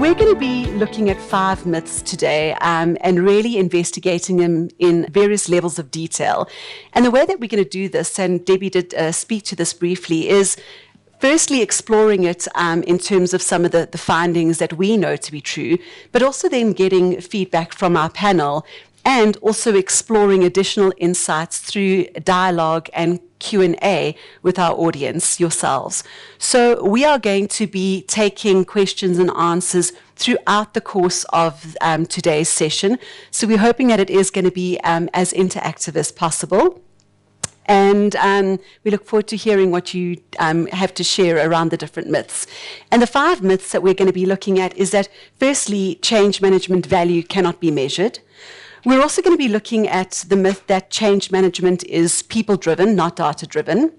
We're going to be looking at 5 myths today and really investigating them in various levels of detail. And the way that we're going to do this, and Debbie did speak to this briefly, is firstly exploring it in terms of some of the findings that we know to be true, but also then getting feedback from our panel and also exploring additional insights through dialogue and Q&A with our audience, yourselves. So we are going to be taking questions and answers throughout the course of today's session. So we're hoping that it is going to be as interactive as possible. And we look forward to hearing what you have to share around the different myths. And the 5 myths that we're going to be looking at is that, firstly, change management value cannot be measured. We're also going to be looking at the myth that change management is people-driven, not data-driven.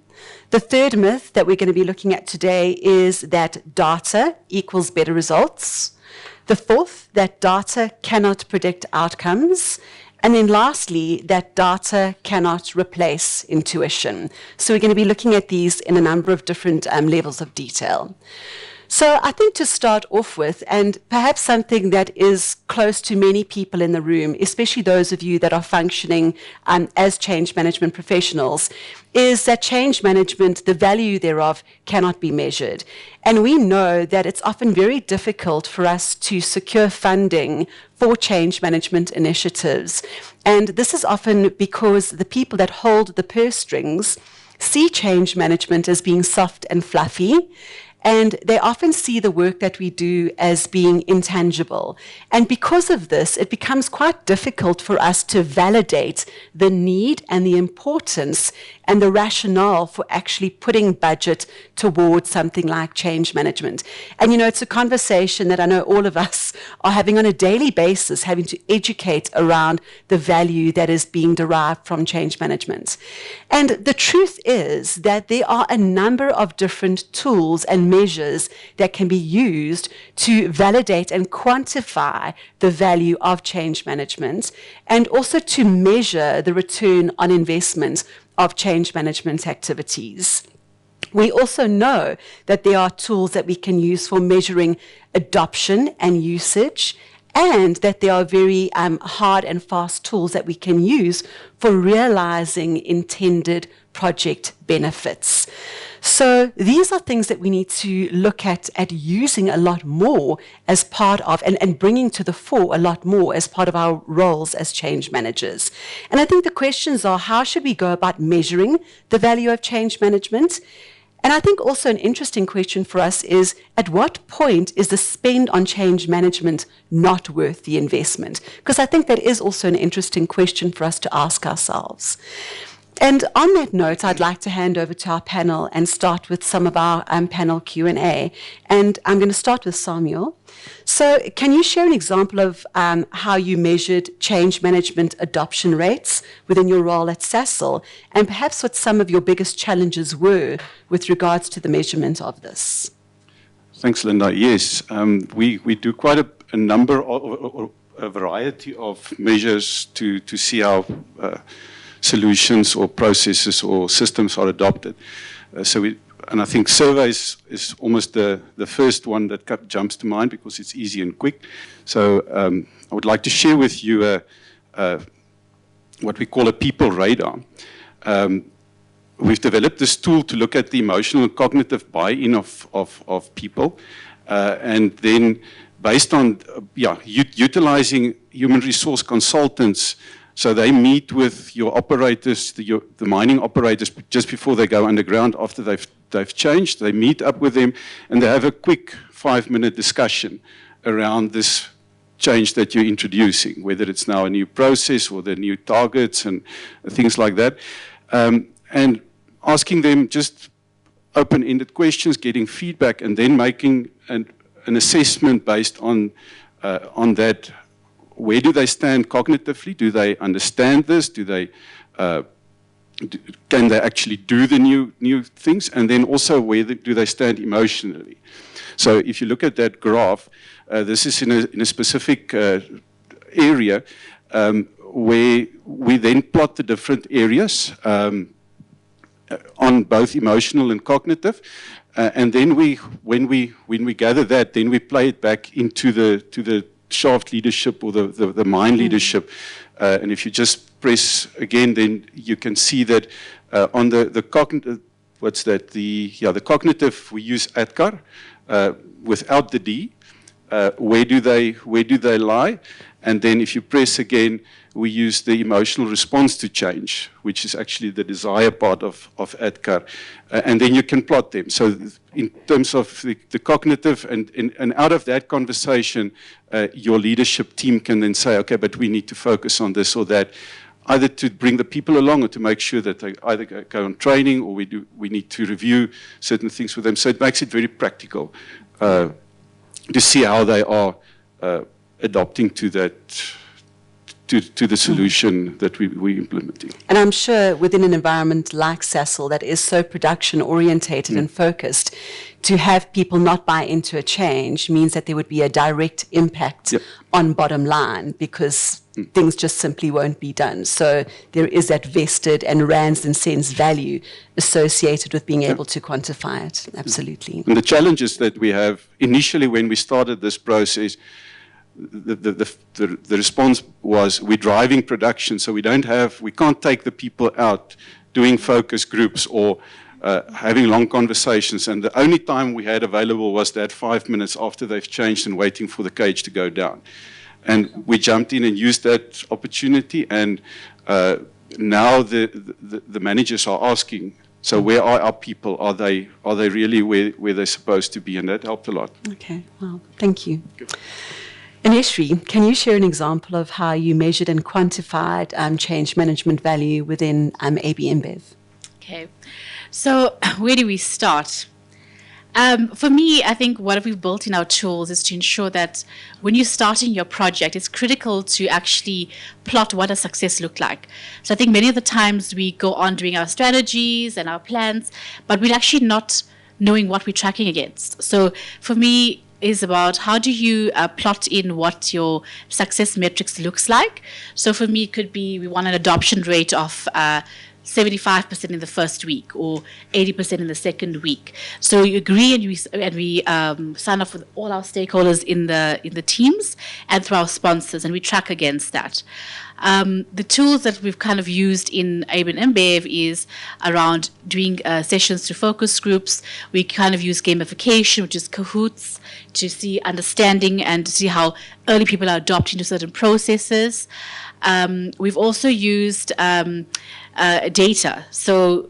The 3rd myth that we're going to be looking at today is that data equals better results. The 4th, that data cannot predict outcomes. And then lastly, that data cannot replace intuition. So we're going to be looking at these in a number of different levels of detail. So I think to start off with, and perhaps something that is close to many people in the room, especially those of you that are functioning as change management professionals, is that change management, the value thereof, cannot be measured. And we know that it's often very difficult for us to secure funding for change management initiatives. And this is often because the people that hold the purse strings see change management as being soft and fluffy, and they often see the work that we do as being intangible. And because of this, it becomes quite difficult for us to validate the need and the importance and the rationale for actually putting budget towards something like change management. And, you know, it's a conversation that I know all of us are having on a daily basis, having to educate around the value that is being derived from change management. And the truth is that there are a number of different tools and measures that can be used to validate and quantify the value of change management, and also to measure the return on investment of change management activities. We also know that there are tools that we can use for measuring adoption and usage, and that there are very hard and fast tools that we can use for realizing intended project benefits. So these are things that we need to look at using a lot more as part of, and bringing to the fore a lot more as part of our roles as change managers. And I think the questions are, how should we go about measuring the value of change management? And I think also an interesting question for us is, at what point is the spend on change management not worth the investment? Because I think that is also an interesting question for us to ask ourselves. And on that note, I'd like to hand over to our panel and start with some of our panel Q&A. And I'm going to start with Samuel. So can you share an example of how you measured change management adoption rates within your role at Sasol, and perhaps what some of your biggest challenges were with regards to the measurement of this? Thanks, Linda. Yes, we do quite a number or a variety of measures to see how solutions or processes or systems are adopted. And I think surveys is almost the first one that jumps to mind because it's easy and quick. So I would like to share with you what we call a people radar. We've developed this tool to look at the emotional and cognitive buy-in of people, and then based on utilizing human resource consultants. So they meet with your operators, the mining operators, just before they go underground. After they've changed, they meet up with them and they have a quick 5-minute discussion around this change that you're introducing, whether it's now a new process or the new targets and things like that, and asking them just open-ended questions, getting feedback, and then making an assessment based on that. Where do they stand cognitively? Do they understand this? Do they can they actually do the new things? And then also, where do they stand emotionally? So if you look at that graph, this is in a specific area where we then plot the different areas. on both emotional and cognitive. And then when we gather that, then we play it back into the shaft leadership or the mind leadership. And if you just press again, then you can see that on the cognitive, what's that? The cognitive, we use ADKAR without the D. Where do they lie? And then if you press again, we use the emotional response to change, which is actually the desire part of ADKAR. And then you can plot them. So in terms of the cognitive, and out of that conversation, your leadership team can then say, okay, but we need to focus on this or that, either to bring the people along or to make sure that they either go on training, or we need to review certain things with them. So it makes it very practical to see how they are adopting to that, to the solution that we're implementing. And I'm sure within an environment like Sasol that is so production orientated and focused, to have people not buy into a change means that there would be a direct impact on bottom line, because things just simply won't be done. So there is that vested and rands and cents value associated with being able to quantify it. Absolutely. And the challenges that we have initially when we started this process, the response was, we're driving production, so we can't take the people out doing focus groups or having long conversations, and the only time we had available was that 5 minutes after they've changed and waiting for the cage to go down. And we jumped in and used that opportunity, and now the managers are asking, so where are our people? Are they really where they're supposed to be? And that helped a lot. Okay, well, thank you. Aneshri, can you share an example of how you measured and quantified change management value within AB InBev? Okay, so where do we start? For me, I think what we've built in our tools is to ensure that when you're starting your project, it's critical to actually plot what does success look like. So I think many of the times we go on doing our strategies and our plans, but we're actually not knowing what we're tracking against. So for me, is about how do you plot in what your success metrics looks like. So for me, it could be we want an adoption rate of 75% in the first week or 80% in the second week. So you agree and we sign off with all our stakeholders in the teams and through our sponsors, and we track against that. The tools that we've kind of used in AB InBev is around doing sessions to focus groups. We kind of use gamification, which is Kahoots, to see understanding and to see how early people are adopting to certain processes. We've also used data. So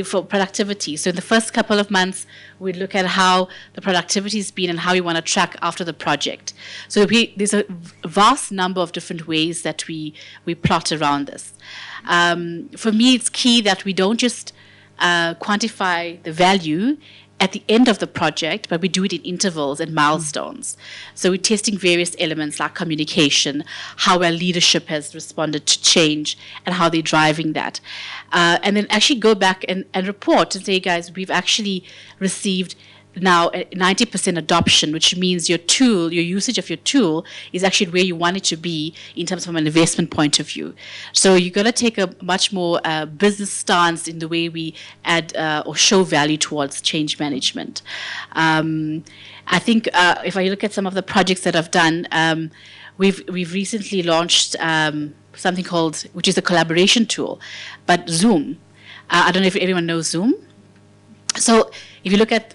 for productivity. So in the first couple of months, we look at how the productivity has been and how we want to track after the project. So there's a vast number of different ways that we plot around this. For me, it's key that we don't just quantify the value at the end of the project, but we do it in intervals and milestones. So we're testing various elements like communication, how our leadership has responded to change, and how they're driving that. And then actually go back and report and say, guys, we've actually received now 90% adoption, which means your usage of your tool is actually where you want it to be in terms of an investment point of view. So you've got to take a much more business stance in the way we add or show value towards change management. I think if I look at some of the projects that I've done, we've recently launched something called, which is a collaboration tool, but Zoom. I don't know if everyone knows Zoom. So if you look at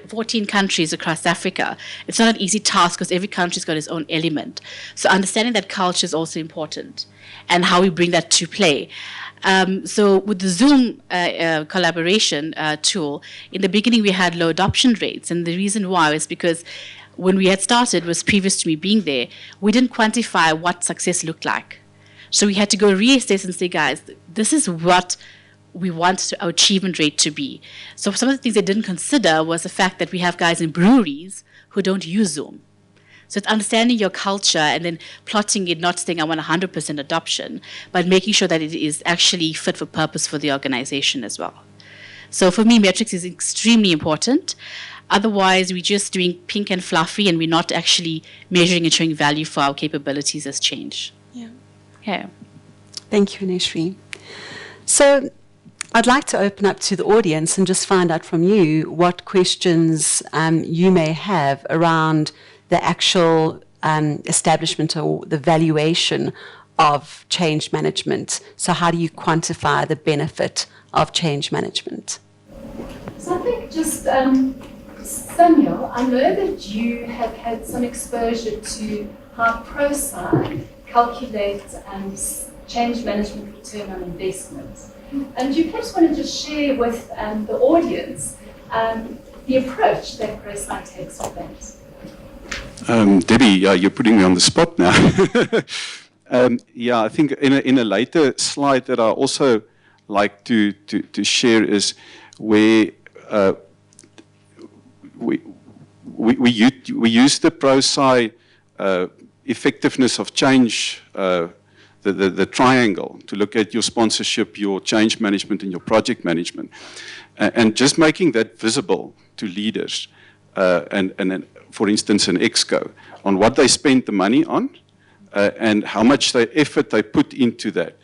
14 countries across Africa, it's not an easy task because every country's got its own element. So understanding that culture is also important and how we bring that to play. So with the Zoom collaboration tool, in the beginning we had low adoption rates. And the reason why is because when we had started, was previous to me being there, we didn't quantify what success looked like. So we had to go reassess and say, guys, this is what we want our achievement rate to be. So some of the things they didn't consider was the fact that we have guys in breweries who don't use Zoom. So it's understanding your culture and then plotting it, not saying I want 100% adoption, but making sure that it is actually fit for purpose for the organization as well. So for me, metrics is extremely important. Otherwise, we're just doing pink and fluffy and we're not actually measuring and showing value for our capabilities as change. Yeah. Yeah. Thank you, Aneshri. So I'd like to open up to the audience and just find out from you what questions you may have around the actual establishment or the valuation of change management. So how do you quantify the benefit of change management? So I think just, Samuel, I know that you have had some exposure to how ProSci calculates change management return on investment. And you perhaps want to just share with the audience the approach that ProSci takes with that. Debbie, yeah, you're putting me on the spot now. Yeah, I think in a later slide that I also like to share is where we use the ProSci effectiveness of change, the triangle, to look at your sponsorship, your change management, and your project management, and just making that visible to leaders, and for instance, an EXCO, on what they spend the money on, and how much effort they put into that.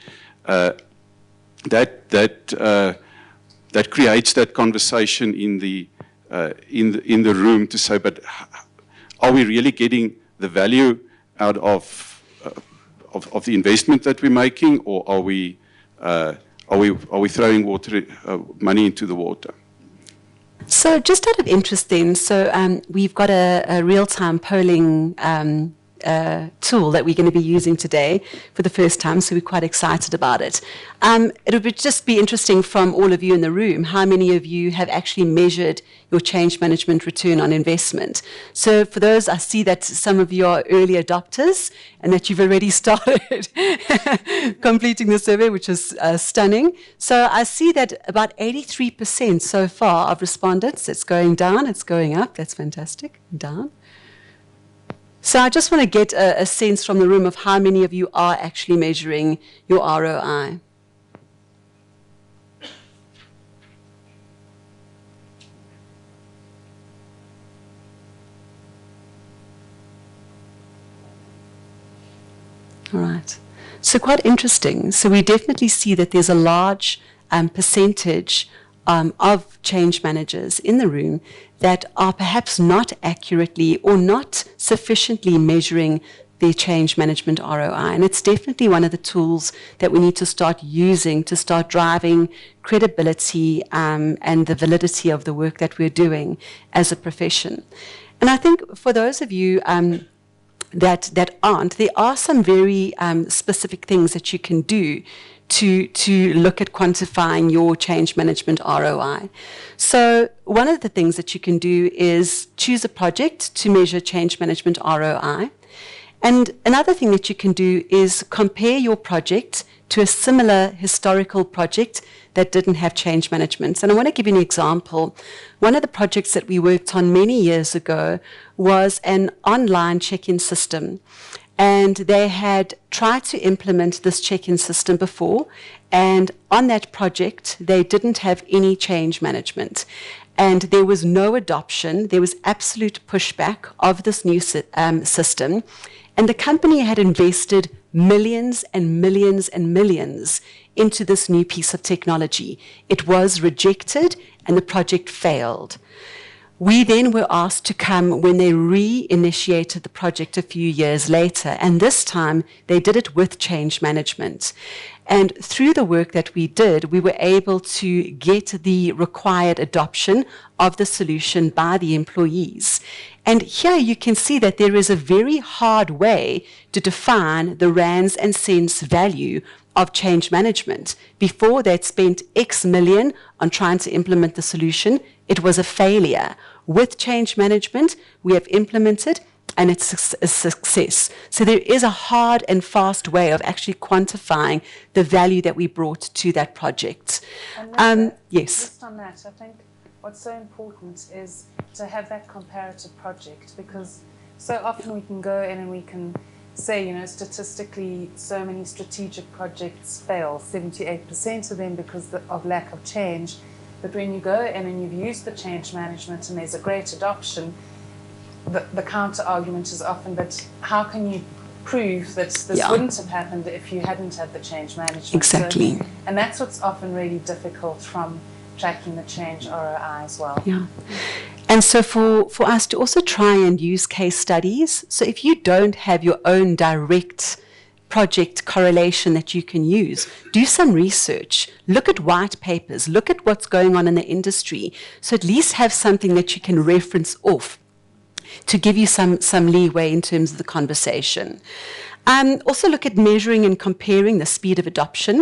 That creates that conversation in the room to say, but are we really getting the value out of the investment that we're making, or are we throwing money into the water? So just out of interest then, so we've got a real-time polling tool that we're going to be using today for the first time, so we're quite excited about it. It would just be interesting from all of you in the room, how many of you have actually measured your change management return on investment? So for those, I see that some of you are early adopters and that you've already started completing the survey, which is stunning. So I see that about 83% so far of respondents, it's going down, it's going up, that's fantastic, down. So I just want to get a sense from the room of how many of you are actually measuring your ROI. All right. So quite interesting. So we definitely see that there's a large percentage of change managers in the room that are perhaps not accurately or not sufficiently measuring their change management ROI. And it's definitely one of the tools that we need to start using to start driving credibility and the validity of the work that we're doing as a profession. And I think for those of you that aren't, there are some very specific things that you can do to look at quantifying your change management ROI. So one of the things that you can do is choose a project to measure change management ROI. And another thing that you can do is compare your project to a similar historical project that didn't have change management. And I want to give you an example. One of the projects that we worked on many years ago was an online check-in system. And they had tried to implement this check-in system before, and on that project, they didn't have any change management. And there was no adoption. There was absolute pushback of this new system. And the company had invested millions and millions and millions into this new piece of technology. It was rejected, and the project failed. We then were asked to come when they reinitiated the project a few years later, and this time they did it with change management. And through the work that we did, we were able to get the required adoption of the solution by the employees. And here you can see that there is a very hard way to define the rands and cents value of change management. Before they'd spent X million on trying to implement the solution, it was a failure. With change management, we have implemented, and it's a success. So there is a hard and fast way of actually quantifying the value that we brought to that project. Yes. Just on that, I think what's so important is to have that comparative project, because so often we can go in and we can say, you know, statistically, so many strategic projects fail, 78% of them because of lack of change. But when you go in and you've used the change management and there's a great adoption, the counter argument is often, but how can you prove that this Yeah. wouldn't have happened if you hadn't had the change management. Exactly. So, and that's what's often really difficult from tracking the change ROI as well. Yeah. And so for us to also try and use case studies, so if you don't have your own direct project correlation that you can use, do some research, look at white papers, look at what's going on in the industry, so at least have something that you can reference off to give you some leeway in terms of the conversation. Also look at measuring and comparing the speed of adoption.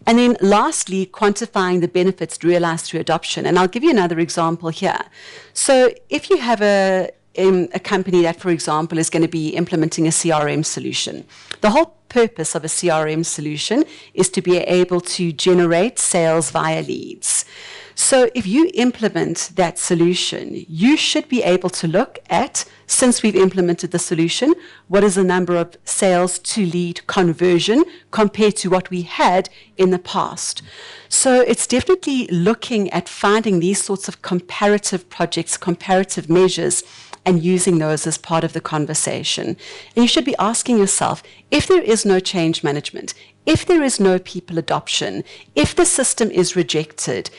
And then lastly, quantifying the benefits realized through adoption. And I'll give you another example here. So if you have a company that, for example, is going to be implementing a CRM solution, the whole purpose of a CRM solution is to be able to generate sales via leads. So if you implement that solution, you should be able to look at, since we've implemented the solution, what is the number of sales to lead conversion compared to what we had in the past. So it's definitely looking at finding these sorts of comparative projects, comparative measures, and using those as part of the conversation. And you should be asking yourself, if there is no change management, if there is no people adoption, if the system is rejected,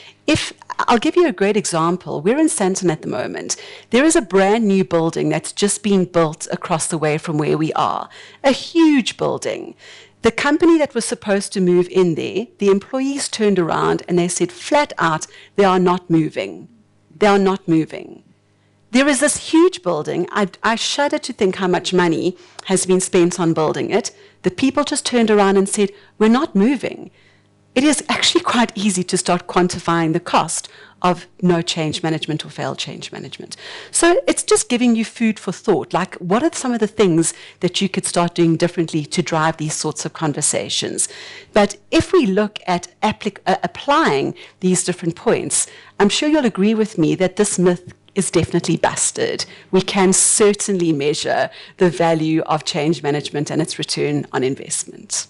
I'll give you a great example. We're in Sandton at the moment. There is a brand new building that's just been built across the way from where we are, a huge building. The company that was supposed to move in there, the employees turned around and they said flat out, they are not moving. They are not moving. There is this huge building. I shudder to think how much money has been spent on building it. The people just turned around and said, we're not moving. It is actually quite easy to start quantifying the cost of no change management or failed change management. So it's just giving you food for thought. Like, what are some of the things that you could start doing differently to drive these sorts of conversations? But if we look at applying these different points, I'm sure you'll agree with me that this myth is definitely busted. We can certainly measure the value of change management and its return on investment.